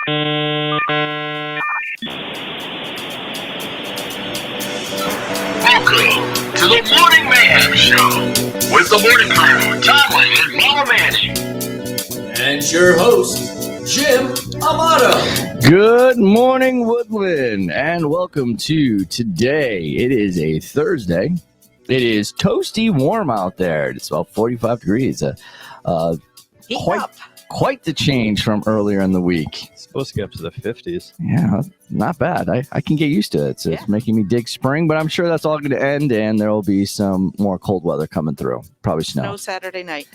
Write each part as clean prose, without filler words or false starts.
Welcome to the Morning Mayhem Show with the morning crew, Tomlin and Mama Manny. And your host, Jim Amato. Good morning, Woodland, and welcome to today. It is a Thursday. It is toasty warm out there. It's about 45 degrees. Quite the change from earlier in the week. It's supposed to get up to the 50s. Yeah, not bad. I can get used to it. So It's making me dig spring, but I'm sure that's all going to end, and there will be some more cold weather coming through. Probably snow. No Saturday night.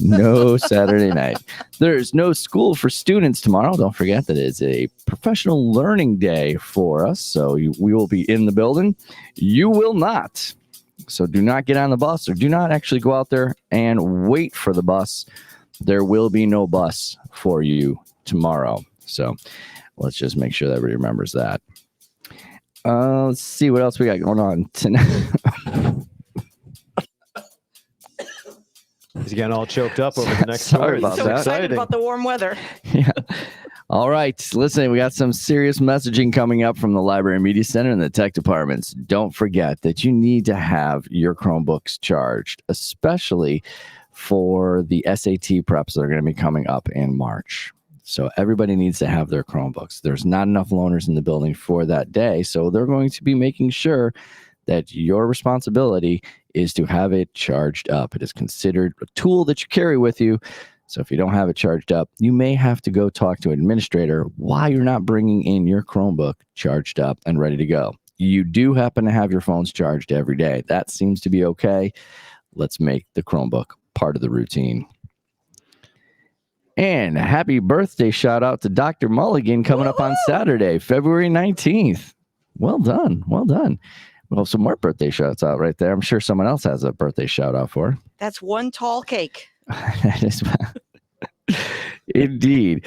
No Saturday night. There's no school for students tomorrow. Don't forget that it's a professional learning day for us. So we will be in the building. You will not. So do not get on the bus or do not actually go out there and wait for the bus. There will be no bus for you tomorrow. So let's just make sure that everybody remembers that. Let's see what else we got going on tonight. He's getting all choked up over the next Sorry story. about So that. excited about the warm weather. Yeah. All right. Listen, we got some serious messaging coming up from the Library and Media Center and the tech departments. Don't forget that you need to have your Chromebooks charged, especially for the SAT preps that are going to be coming up in March. So everybody needs to have their Chromebooks. There's not enough loaners in the building for that day. So they're going to be making sure that your responsibility is to have it charged up. It is considered a tool that you carry with you. So if you don't have it charged up, you may have to go talk to an administrator why you're not bringing in your Chromebook charged up and ready to go. You do happen to have your phones charged every day. That seems to be okay. Let's make the Chromebook part of the routine. And happy birthday shout out to Dr. Mulligan coming up on Saturday, February 19th. Well done. Well done. Well, some more birthday shouts out right there. I'm sure someone else has a birthday shout out for. That's one tall cake. That is indeed.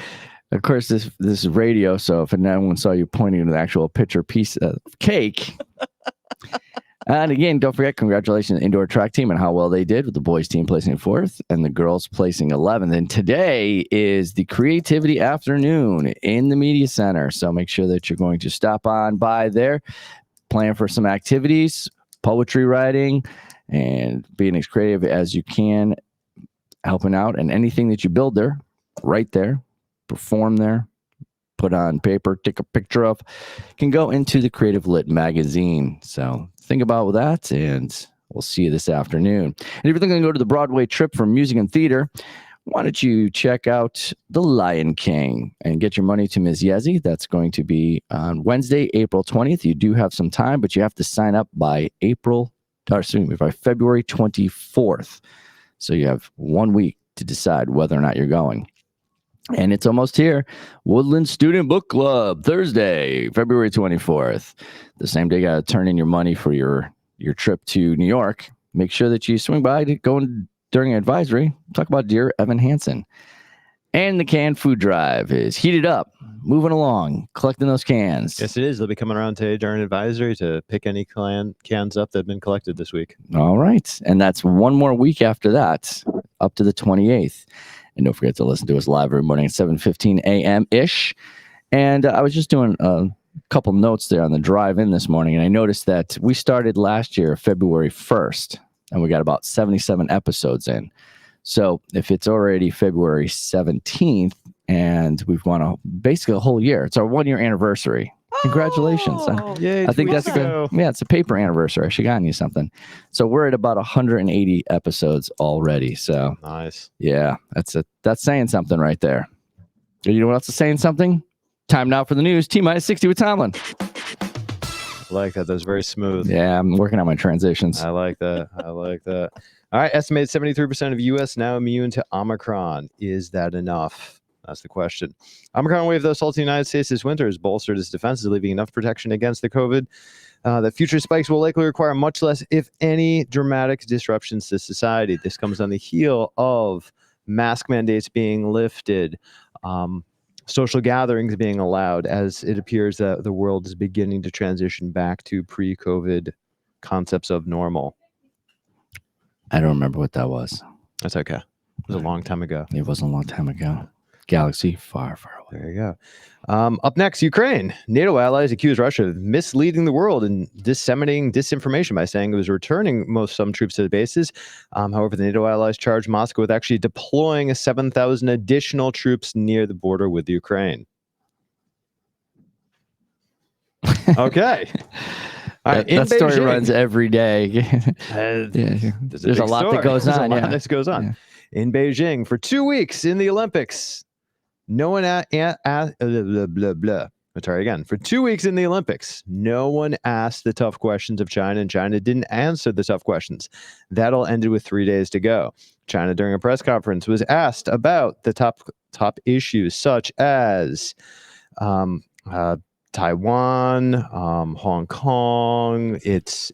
Of course, this is radio, so if anyone saw you pointing to the actual picture piece of cake. And again, don't forget, congratulations to the indoor track team and how well they did with the boys team placing 4th and the girls placing 11th. And today is the Creativity Afternoon in the Media Center. So make sure that you're going to stop on by there, plan for some activities, poetry writing, and being as creative as you can, helping out. And anything that you build there, write there, perform there, put on paper, take a picture of, can go into the Creative Lit magazine. So think about that, and we'll see you this afternoon. And if you're going to go to the Broadway trip for music and theater, why don't you check out The Lion King and get your money to Ms. Yezi. That's going to be on Wednesday, April 20th. You do have some time, but you have to sign up by by February 24th. So you have 1 week to decide whether or not you're going. And it's almost here. Woodland Student Book Club, Thursday, February 24th. The same day you got to turn in your money for your trip to New York. Make sure that you swing by to go in during advisory. Talk about dear Evan Hansen. And the canned food drive is heated up, moving along, collecting those cans. Yes, it is. They'll be coming around today during advisory to pick any cans up that have been collected this week. All right. And that's one more week after that, up to the 28th. And don't forget to listen to us live every morning at 7:15 a.m.-ish. And I was just doing a couple notes there on the drive in this morning, and I noticed that we started last year, February 1st, and we got about 77 episodes in. So if it's already February 17th, and we've gone basically a whole year, it's our 1-year anniversary. Congratulations. Yay, I think that's good. Yeah, it's a paper anniversary. I should have gotten you something. So we're at about 180 episodes already. So nice. Yeah, that's saying something right there. You know what else is saying something? Time now for the news. T-minus 60 with Tomlin. I like that. That was very smooth. Yeah, I'm working on my transitions. I like that. All right. Estimated 73% of U.S. now immune to Omicron. Is that enough? That's the question. Omicron wave that assaults the United States this winter has bolstered its defenses, leaving enough protection against the COVID that future spikes will likely require much less, if any, dramatic disruptions to society. This comes on the heel of mask mandates being lifted, social gatherings being allowed, as it appears that the world is beginning to transition back to pre-COVID concepts of normal. I don't remember what that was. That's okay. It was a long time ago. It was a long time ago. galaxy far, far away. There you go. Up next, Ukraine. NATO allies accuse Russia of misleading the world and disseminating disinformation by saying it was returning some troops to the bases. However, the NATO allies charged Moscow with actually deploying 7,000 additional troops near the border with Ukraine. Okay. All right, That story Beijing, runs every day. there's There's a lot that goes on. There's a lot that goes on. Yeah. In Beijing for 2 weeks in the Olympics. No one Try again. For 2 weeks in the Olympics, no one asked the tough questions of China, and China didn't answer the tough questions. That all ended with 3 days to go. China, during a press conference, was asked about the top issues such as Taiwan, Hong Kong, its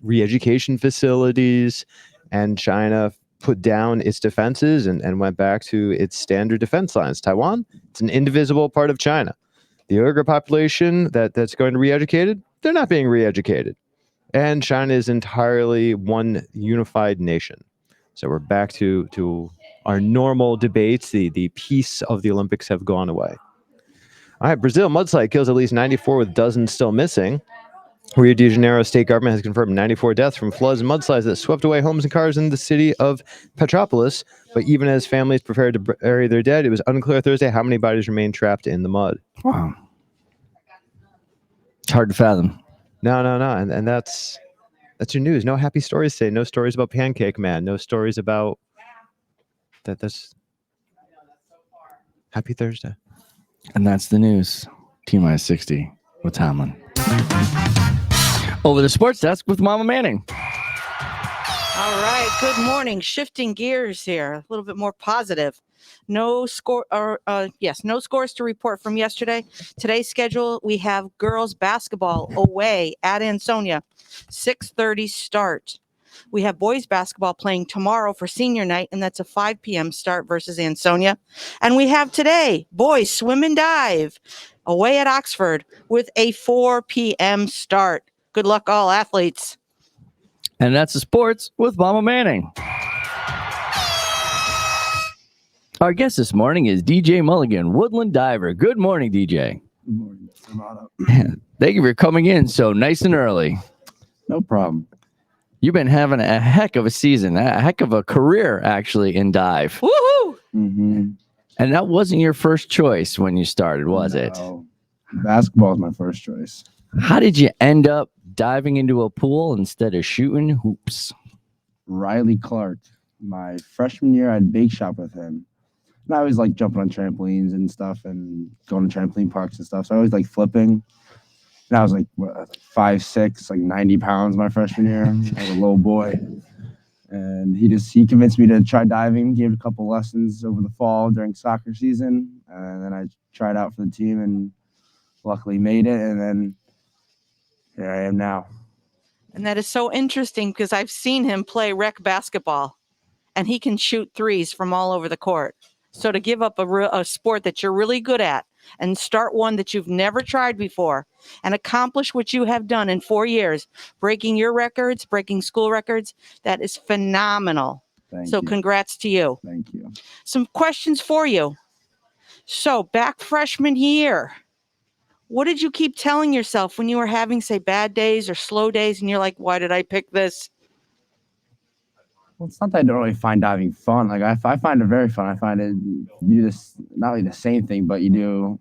re-education facilities, and China put down its defenses and went back to its standard defense lines. Taiwan, it's an indivisible part of China. The Uyghur population that's going to be re-educated, they're not being re-educated. And China is entirely one unified nation. So we're back to our normal debates. The peace of the Olympics have gone away. All right, Brazil mudslide kills at least 94 with dozens still missing. Rio de Janeiro state government has confirmed 94 deaths from floods and mudslides that swept away homes and cars in the city of Petrópolis. But even as families prepared to bury their dead, it was unclear Thursday how many bodies remain trapped in the mud. Wow. It's hard to fathom. No. And that's your news. No happy stories today. No stories about Pancake Man. No stories about that. That's happy Thursday. And that's the news. T-minus 60 with Tomlin. Over the sports desk with Mama Manning. All right. Good morning. Shifting gears here. A little bit more positive. No scores to report from yesterday. Today's schedule, we have girls basketball away at Ansonia, 6:30 start. We have boys basketball playing tomorrow for senior night, and that's a 5 p.m. start versus Ansonia. And we have today boys swim and dive away at Oxford with a 4 p.m. start. Good luck, all athletes. And that's the sports with Mama Manning. Our guest this morning is DJ Mulligan, Woodland diver. Good morning, DJ. Good morning, Mr. Amato. Thank you for coming in so nice and early. No problem. You've been having a heck of a season, a heck of a career, actually, in dive. Woohoo! Mm-hmm. And that wasn't your first choice when you started, was it? Basketball is my first choice. How did you end up diving into a pool instead of shooting hoops? Riley Clark. My freshman year, I had bake shop with him. And I always like jumping on trampolines and stuff and going to trampoline parks and stuff. So I always like flipping. And I was like 5'6", like 90 pounds my freshman year. I was a little boy. And he convinced me to try diving, gave a couple lessons over the fall during soccer season. And then I tried out for the team and luckily made it. And then here I am now. And that is so interesting because I've seen him play rec basketball, and he can shoot threes from all over the court. So to give up a sport that you're really good at and start one that you've never tried before and accomplish what you have done in 4 years, breaking your records, breaking school records, that is phenomenal. Thank you. Congrats to you. Thank you. Some questions for you. So back freshman year, what did you keep telling yourself when you were having, say, bad days or slow days and you're like, why did I pick this? Well, it's not that I don't really find diving fun. Like I find it very fun. I find it, you do this, not really the same thing, but you do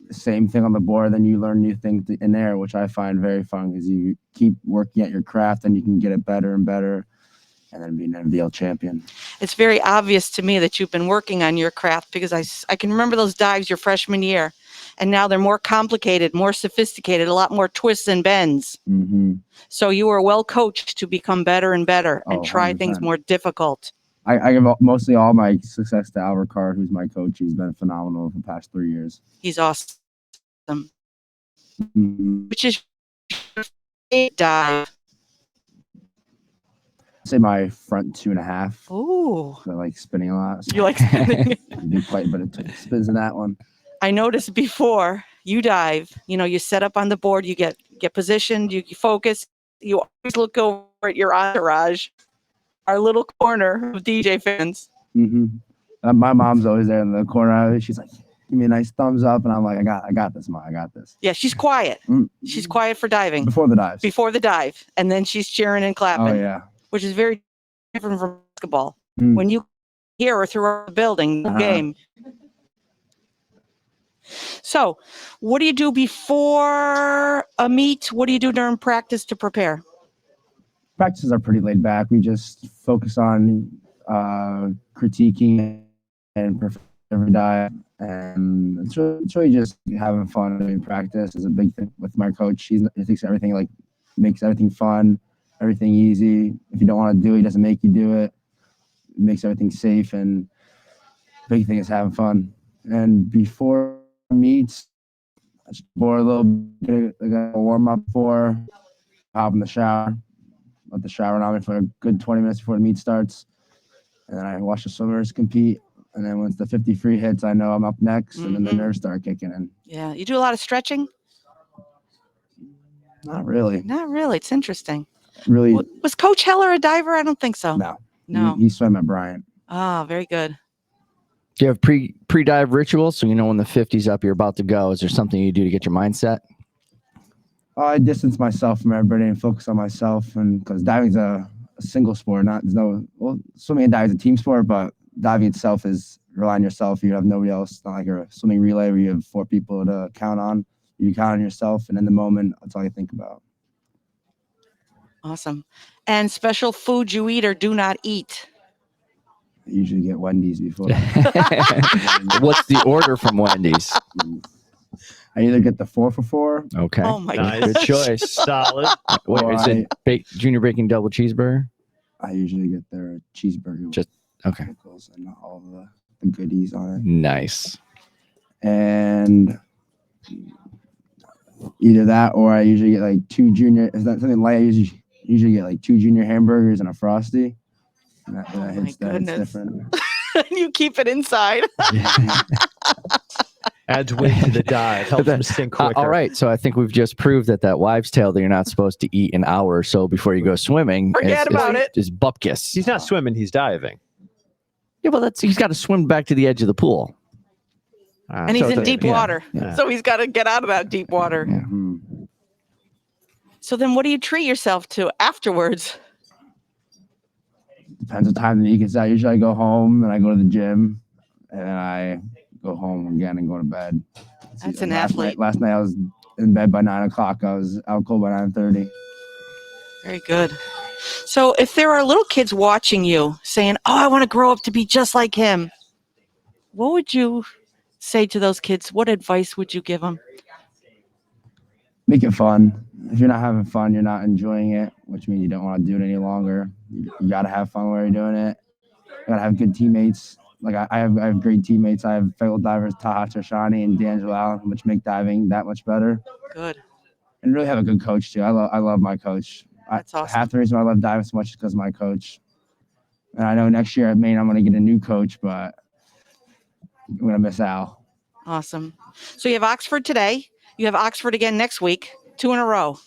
the same thing on the board, then you learn new things in there, which I find very fun because you keep working at your craft and you can get it better and better, and then be an NVL champion. It's very obvious to me that you've been working on your craft because I can remember those dives your freshman year, and now they're more complicated, more sophisticated, a lot more twists and bends. Mm-hmm. So you were well coached to become better and better and try 100%. things more difficult. I give mostly all my success to Albert Carr, who's my coach. He's been phenomenal for the past 3 years. He's awesome. Mm-hmm. Which is your favorite dive? I'd say my front 2.5. Ooh. I like spinning a lot. So You like spinning? I do quite a bit of spins in that one. I noticed before you dive, you set up on the board, you get positioned, you focus, you always look over at your entourage, our little corner of DJ fans. Mm-hmm. My mom's always there in the corner. She's like, give me a nice thumbs up, and I'm like, I got this, Mom. I got this. Yeah, she's quiet. She's quiet for diving. Before the dives. Before the dive, and then she's cheering and clapping. Oh yeah. Which is very different from basketball. When you hear her throughout the building, no game. So, what do you do before a meet? What do you do during practice to prepare? Practices are pretty laid back. We just focus on critiquing and perfecting every dive, and it's really just having fun doing practice is a big thing with my coach. He thinks everything like makes everything fun, everything easy. If you don't want to do it, he doesn't make you do it. It makes everything safe, and the big thing is having fun. And before meets, I just bore a little bit, I got a warm up before, hop in the shower, let the shower on me for a good 20 minutes before the meet starts, and then I watch the swimmers compete. And then once the 50 free hits, I know I'm up next, and then the nerves start kicking in. Yeah, you do a lot of stretching? Not really. Not really. It's interesting. Really? Was Coach Heller a diver? I don't think so. No. He swam at Bryant. Ah, very good. Do you have pre-dive rituals? So you know when the 50's up, you're about to go. Is there something you do to get your mindset? I distance myself from everybody and focus on myself, and because diving's a single sport, swimming and diving is a team sport, but diving itself is rely on yourself. You have nobody else. It's not like a swimming relay where you have 4 people to count on. You count on yourself, and in the moment, that's all you think about. Awesome. And special food you eat or do not eat? I usually get Wendy's before. What's the order from Wendy's? I either get the 4 for $4. Okay. Oh my Nice. God. Good choice. Solid. Wait, is it junior bacon double cheeseburger? I usually get their cheeseburger Just okay. with pickles and all the goodies on it. Nice. And either that or I usually get like 2 junior. Is that something light? I usually get like 2 junior hamburgers and a Frosty. And that hits different. You keep it inside. Adds weight to the dive. Helps them sink quicker. All right. So I think we've just proved that wives' tale that you're not supposed to eat an hour or so before you go swimming. Forget about it. Is bupkis. He's not swimming. He's diving. Yeah, well, he's got to swim back to the edge of the pool. And he's in deep water. Yeah. So he's got to get out of that deep water. Yeah. So then what do you treat yourself to afterwards? Depends what time the meet gets out. Usually I go home, then I go to the gym, and then I go home again and go to bed. That's an athlete. Last night I was in bed by 9 o'clock. I was out cold by 9:30. Very good. So if there are little kids watching you saying, oh, I want to grow up to be just like him, what would you say to those kids? What advice would you give them? Make it fun. If you're not having fun, you're not enjoying it, which means you don't want to do it any longer. You got to have fun while you're doing it. You got to have good teammates. Like I have great teammates. I have fellow divers Taha Tershani and D'Angelo Allen, which make diving that much better. Good. And really have a good coach too. I love my coach. That's awesome. Half the reason why I love diving so much is because of my coach. And I know next year at Maine I'm going to get a new coach, but I'm going to miss Al. Awesome. So you have Oxford today. You have Oxford again next week, 2 in a row.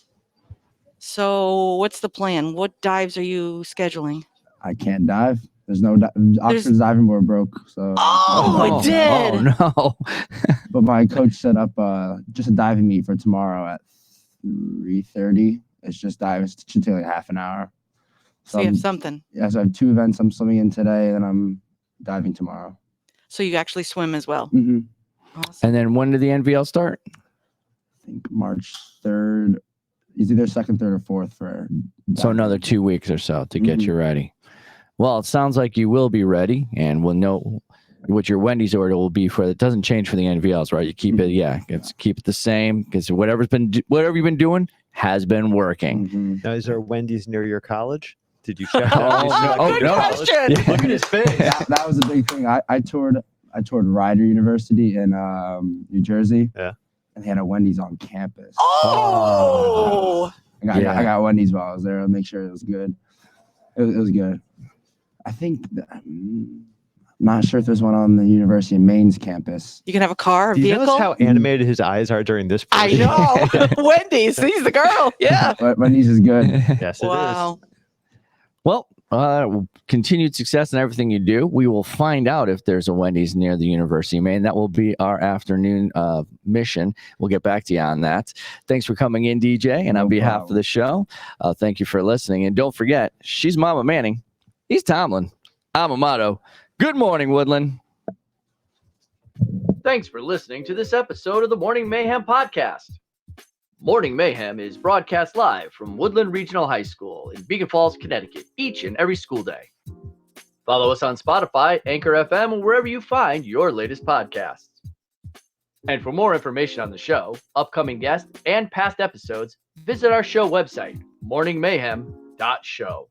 So what's the plan? What dives are you scheduling? I can't dive. There's no Oxford's diving board broke. So it did. Oh no. But my coach set up just a diving meet for tomorrow at 3:30. It's just diving. It should take like half an hour. So you have something. Yeah, so I have 2 events I'm swimming in today, and then I'm diving tomorrow. So you actually swim as well. Mm-hmm. Awesome. And then when did the NVL start? I think March 3rd. It's either 2nd, 3rd, or 4th for. So another 2 weeks or so to get you ready. Well, it sounds like you will be ready, and we'll know what your Wendy's order will be for. It doesn't change for the NVLs, right? You keep it, keep it the same because whatever you've been doing has been working. Now, is there a Wendy's near your college? Did you check? Good question. Look at his face. That was a big thing. I toured Rider University in New Jersey. Yeah. And they had a Wendy's on campus. Oh. I got Wendy's while I was there. I'll make sure it was good. It was good. I think I'm not sure if there's one on the University of Maine's campus. You can have a car, a Do you vehicle. notice how animated his eyes are during this? I know. Wendy's. He's the girl. Yeah. But Wendy's is good. Yes, it is. Wow. Well, continued success in everything you do. We will find out if there's a Wendy's near the University, man. That will be our afternoon mission. We'll get back to you on that. Thanks for coming in, DJ. And on behalf of the show, thank you for listening. And don't forget, she's Mama Manning. He's Tomlin. I'm Amato. Good morning, Woodland. Thanks for listening to this episode of the Morning Mayhem podcast. Morning Mayhem is broadcast live from Woodland Regional High School in Beacon Falls, Connecticut, each and every school day. Follow us on Spotify, Anchor FM, or wherever you find your latest podcasts. And for more information on the show, upcoming guests, and past episodes, visit our show website, morningmayhem.show.